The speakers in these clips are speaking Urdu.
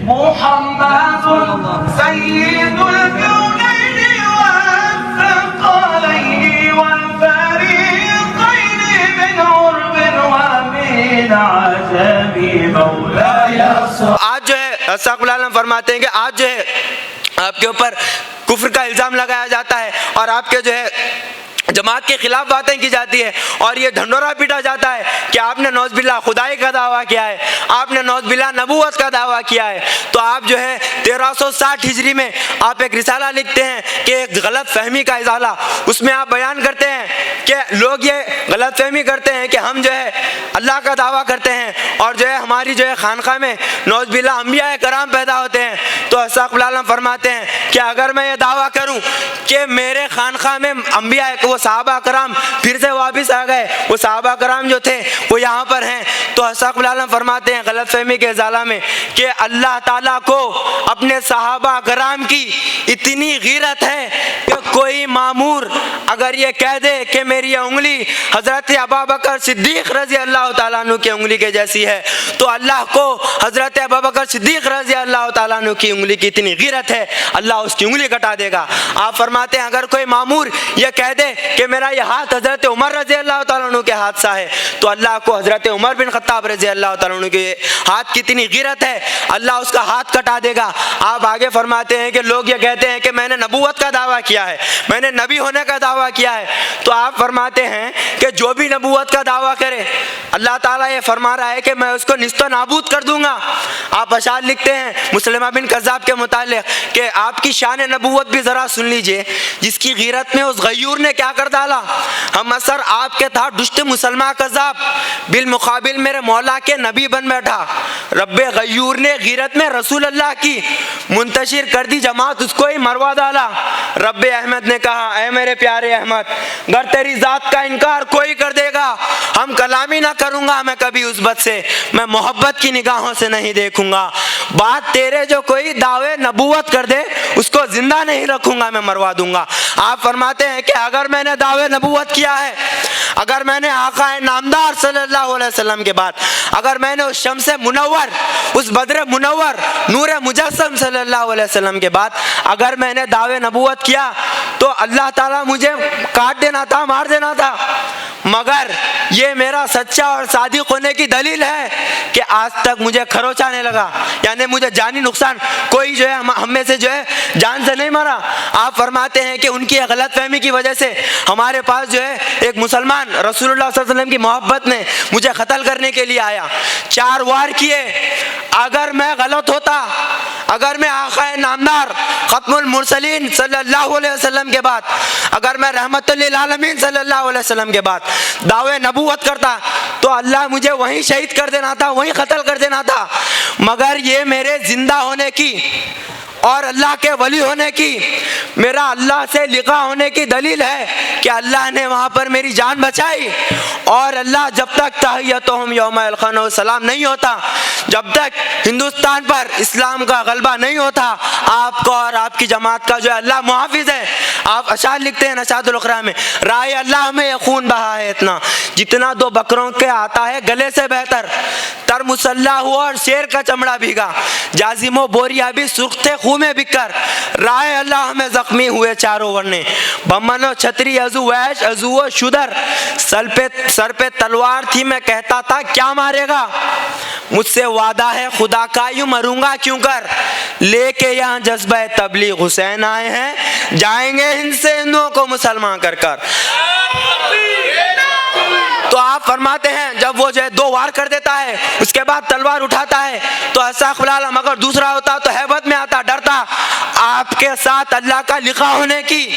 محمد سید الكونین والثقلین والفریقین من عرب ومن عجم مولاي صل. آج جو ہے استغفر اللہ فرماتے ہیں کہ آج جو ہے آپ کے اوپر کفر کا الزام لگایا جاتا ہے اور آپ کے جو ہے جماعت کے خلاف باتیں کی جاتی ہے اور یہ ڈھنڈورا پیٹا جاتا ہے کہ آپ نے نعوذ باللہ خدائی کا دعویٰ کیا ہے، آپ نے نعوذ باللہ نبوت کا دعویٰ کیا ہے. تو آپ جو ہے 1360 ہجری میں آپ ایک رسالہ لکھتے ہیں کہ ایک غلط فہمی کا ازالہ، اس میں آپ بیان کرتے ہیں کہ لوگ یہ غلط فہمی کرتے ہیں کہ ہم جو ہے اللہ کا دعویٰ کرتے ہیں اور جو ہے ہماری جو ہے خانقاہ میں نعوذ باللہ انبیاء کرام پیدا ہوتے ہیں. تو استغفر اللہ فرماتے ہیں کہ اگر میں یہ دعویٰ کروں کہ میرے خانقاہ میں انبیاء وہ صحابہ کرام پھر سے واپس آ گئے، وہ صحابہ کرام جو تھے وہ یہاں پر ہیں، تو استغفر اللہ فرماتے ہیں غلط فہمی کے ازالہ میں کہ اللہ تعالیٰ کو اپنے صحابہ کرام کی اتنی غیرت ہے کہ کوئی مامور اگر یہ کہہ دے کہ میری یہ انگلی حضرت ابوبکر صدیق رضی اللہ تعالیٰ عنہ کی انگلی کے جیسی ہے، تو اللہ کو حضرت ابوبکر صدیق رضی اللہ تعالیٰ عنہ کی انگلی کی اتنی غیرت ہے، اللہ اس کی انگلی کٹا دے گا. آپ فرماتے ہیں اگر کوئی مامور یہ کہہ دے کہ میرا یہ ہاتھ حضرت عمر رضی اللہ تعالیٰ عنہ کے ہاتھ سا ہے، تو اللہ کو حضرت عمر بن خطاب رضی اللہ تعالیٰ عنہ کے ہاتھ کی اتنی غیرت ہے، اللہ اس کا ہاتھ کٹا دے گا. آپ آگے فرماتے ہیں کہ لوگ یہ کہتے ہیں کہ میں نے نبوت کا دعویٰ کیا ہے، میں نے نبی ہونے کا دعویٰ کیا ہے. تو آپ فرماتے ہیں کہ جو بھی نبوت کا دعویٰ کرے اللہ تعالیٰ یہ فرما رہا ہے کہ میں اس کو نیست و نابود کر دوں گا. آپ اشعار لکھتے ہیں مسلمہ بن کذاب کے متعلق کہ آپ کی شان نبوت بھی ذرا سن لیجئے، جس کی غیرت میں اس غیور نے کیا کر ڈالا. ہم اثر آپ کے تھا دشت مسلمہ کذاب، بالمقابل میرے مولا کے نبی بن بیٹھا. رب غیور نے غیرت میں رسول اللہ کی منتشر کر دی جماعت، اس کو ہی مروا ڈالا. رب احمد نے کہا اے میرے پیارے احمد، اگر تیری ذات کا انکار کوئی کر دے گا ہم کلامی نہ کروں گا میں کبھی اس بت سے، میں محبت کی نگاہوں سے نہیں دیکھوں گا. بات تیرے جو کوئی دعوے نبوت کر دے اس کو زندہ نہیں رکھوں گا، میں مروا دوں گا. آپ فرماتے ہیں کہ اگر میں نے دعوے نبوت کیا ہے، اگر میں نے آقا نامدار صلی اللہ علیہ وسلم کے بعد، اگر میں نے اس شمس منور، اس بدر منور، نور مجسم صلی اللہ علیہ وسلم کے بعد اگر میں نے دعوے نبوت کیا تو اللہ تعالیٰ مجھے کاٹ دینا تھا، مار دینا تھا. مگر یہ میرا سچا اور صادق ہونے کی دلیل ہے کہ آج تک مجھے کھروچا نہیں لگا، یعنی مجھے جانی نقصان کوئی جو ہے ہم میں سے جو ہے جان سے نہیں مرا. آپ فرماتے ہیں کہ ان کی غلط فہمی کی وجہ سے ہمارے پاس جو ہے ایک مسلمان رسول اللہ صلی اللہ علیہ وسلم کی محبت میں مجھے قتل کرنے کے لیے آیا، 4 وار کیے. اگر میں غلط ہوتا، اگر میں آقا نامدار ختم المرسلین صلی اللہ علیہ وسلم کے بعد، اگر میں رحمت للعالمین صلی اللہ علیہ وسلم کے بعد دعوے نبوت کرتا تو اللہ مجھے وہیں شہید کر دینا تھا، وہیں قتل کر دینا تھا. مگر یہ میرے زندہ ہونے کی اور اللہ کے ولی ہونے کی، میرا اللہ سے لقاء ہونے کی دلیل ہے کہ اللہ نے وہاں پر میری جان بچائی. اور اللہ جب تک تحیتہم یوم یلقونه السلام نہیں ہوتا، جب تک ہندوستان پر اسلام کا غلبہ نہیں ہوتا، آپ کو اور آپ کی جماعت کا جو ہے اللہ محافظ ہے. آپ اشعار لکھتے ہیں نشاط الاخرا میں، رائے اللہ میں یہ خون بہا ہے اتنا، جتنا 2 بکروں کے آتا ہے گلے سے بہتر. تر مسلح ہوا اور شیر کا چمڑا بھیگا، جازم و بوریا بھی سرخ تھے خون میں بکر. رائے اللہ میں زخمی ہوئے چاروں ورنے، بمن و چھتری ازو ویش ازو و شدر. سر پہ تلوار تھی میں کہتا تھا کیا مارے گا، مجھ سے وعدہ ہے خدا کا یوں مروں گا کیوں کر. لے کے یہاں جذبہ تبلیغ حسین آئے ہیں، جائیں گے ہند سے ہندوؤں کو مسلمان کر کر. تو آپ فرماتے ہیں جب وہ جو ہے 2 وار کر دیتا ہے اس کے بعد تلوار اٹھاتا ہے تو استغفر اللہ، مگر دوسرا ہوتا تو ہیبت میں آتا، ڈرتا. آپ کے ساتھ اللہ کا لقاء ہونے کی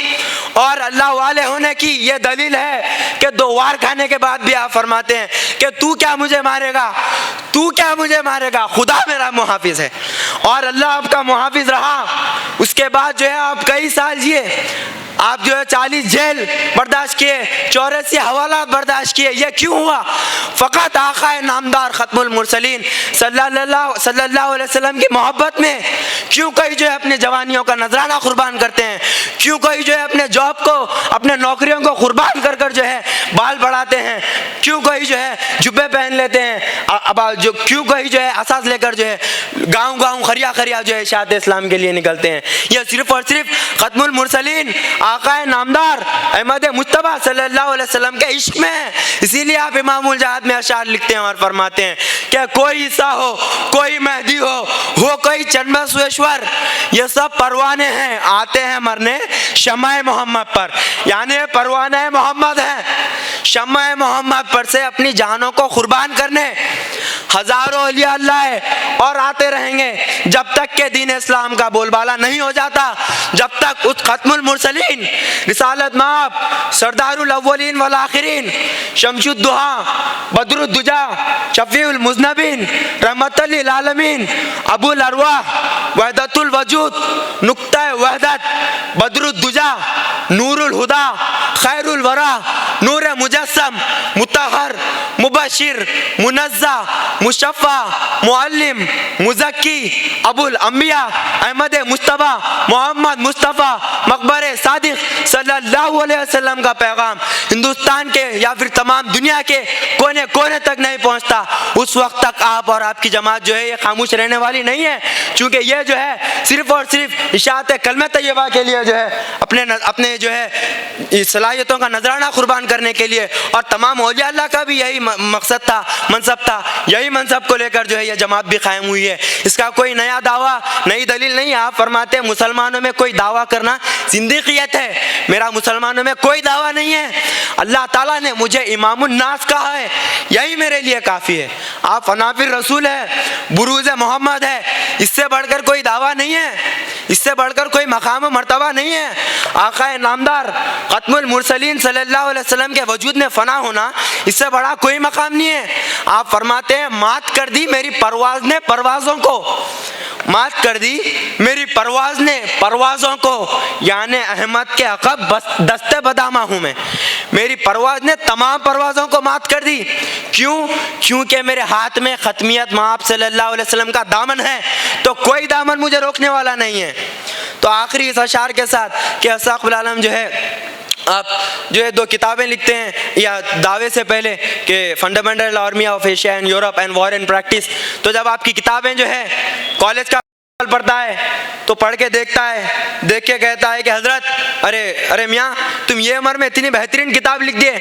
اور اللہ والے ہونے کی یہ دلیل ہے کہ 2 وار کھانے کے بعد بھی آپ فرماتے ہیں کہ تو کیا مجھے مارے گا، تو کیا مجھے مارے گا، خدا میرا محافظ ہے. اور اللہ آپ کا محافظ رہا. اس کے بعد جو ہے آپ کئی سال جیے، آپ جو ہے 40 جیل برداشت کیے، 84 حوالات برداشت کیے. یہ کیوں ہوا؟ فقط آقا نامدار ختم المرسلین صلی اللہ علیہ وسلم کی محبت میں. کیوں کئی جو ہے اپنے جوانیوں کا نذرانہ قربان کرتے ہیں, کیوں کئی جو ہے اپنے جاب کو, اپنے نوکریوں کو قربان کر کر جو ہے بال بڑھاتے ہیں, کیوں کئی جو ہے جبے پہن لیتے ہیں, اب جو کیوں کئی جو ہے اساس لے کر جو ہے گاؤں گاؤں خریا خریا جو ہے اشاعت اسلام کے لیے نکلتے ہیں. یہ صرف اور صرف ختم المرسلین آقا نامدار احمد مجتبیٰ صلی اللہ علیہ وسلم کے عشق میں ہے. اسی لیے آپ امام الجہاد میں اشعار لکھتے ہیں اور فرماتے ہیں کہ کوئی عیسیٰ ہو, کوئی مہدی ہو کوئی چنبسویشور, یہ سب پروانے ہیں آتے ہیں مرنے شمع محمد پر. یعنی پروانہ محمد ہے, شمع محمد پر سے اپنی جانوں کو قربان کرنے ہزاروں اولیاء اللہ ہے اور آتے رہیں گے جب تک کہ دین اسلام کا بول بالا نہیں ہو جاتا, جب تک اس ختم المرسلین رسالت مآب سردار الاولین والآخرین شمس الدحا بدر الدجا شفیع المذنبین رحمت للعالمین ابو الارواح وحدت الوجود نقطہ وحدت بدر الدجا نور الہدا خیر الورا نور مجسم مطہر مبشر منزہ مشفع معلم مزکی ابو الانبیاء احمد مجتبیٰ محمد مصطفیٰ مقبر صادق صلی اللہ علیہ وسلم کا پیغام ہندوستان کے یا پھر تمام دنیا کے کونے کونے تک نہیں پہنچتا, اس وقت تک آپ اور آپ کی جماعت جو ہے یہ خاموش رہنے والی نہیں ہے. چونکہ یہ جو ہے صرف اور صرف اشاعت کلمہ طیبہ کے لیے جو ہے اپنے جو ہے صلاحیتوں کا نذرانہ قربان کرنے کے لیے, اور تمام اولیاء اللہ کا بھی یہی مقصد تھا, منصب تھا, یہی منصب کو لے کر جو ہے یہ جماعت بھی قائم ہوئی ہے. اس کا کوئی نیا دعویٰ, نئی دلیل نہیں. آپ فرماتے ہیں مسلمانوں میں کوئی دعویٰ کرنا زندیقیت ہے, میرا مسلمانوں میں کوئی دعویٰ نہیں ہے. اللہ تعالیٰ نے مجھے امام الناس کہا ہے, یہی میرے لیے کافی ہے. آپ فنافر رسول ہے, بروز محمد ہے, اس سے بڑھ کر کوئی دعویٰ نہیں ہے, اس سے بڑھ کر کوئی مقام و مرتبہ نہیں ہے. آقا نامدار ختم المرسلین صلی اللہ علیہ وسلم کے وجود میں فنا ہونا, اس سے بڑا کوئی مقام نہیں ہے. آپ فرماتے ہیں مات کر دی میری پرواز نے پروازوں کو, مات کر دی میری پرواز نے پروازوں کو, یعنی احمد کے عقب دستے بدامہ ہوں میں, میری پرواز نے تمام پروازوں کو مات کر دی. کیوں؟ کیونکہ میرے ہاتھ میں ختمیت مآب صلی اللہ علیہ وسلم کا دامن ہے, تو کوئی دامن مجھے روکنے والا نہیں ہے. تو آخری اس اشعار کے ساتھ کہ اسحاق العالم جو ہے آپ جو ہے 2 کتابیں لکھتے ہیں یا دعوے سے پہلے کہ fundamental army of Asia and Europe and war and practice. تو جب آپ کی کتابیں جو ہے کالج کا پڑھتا ہے تو پڑھ کے دیکھتا ہے, دیکھ کے کہتا ہے کہ حضرت ارے میاں تم یہ عمر میں اتنی بہترین کتاب لکھ دیے,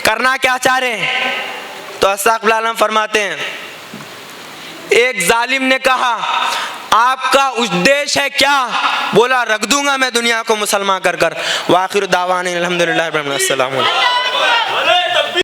کرنا کیا چاہ رہے ہیں؟ تو اسحاق العالم فرماتے ہیں ایک ظالم نے کہا آپ کا ادیش ہے کیا؟ بولا رکھ دوں گا میں دنیا کو مسلمان کر کر. وآخر دعوانا الحمدللہ رب العالمین. السلام علیکم.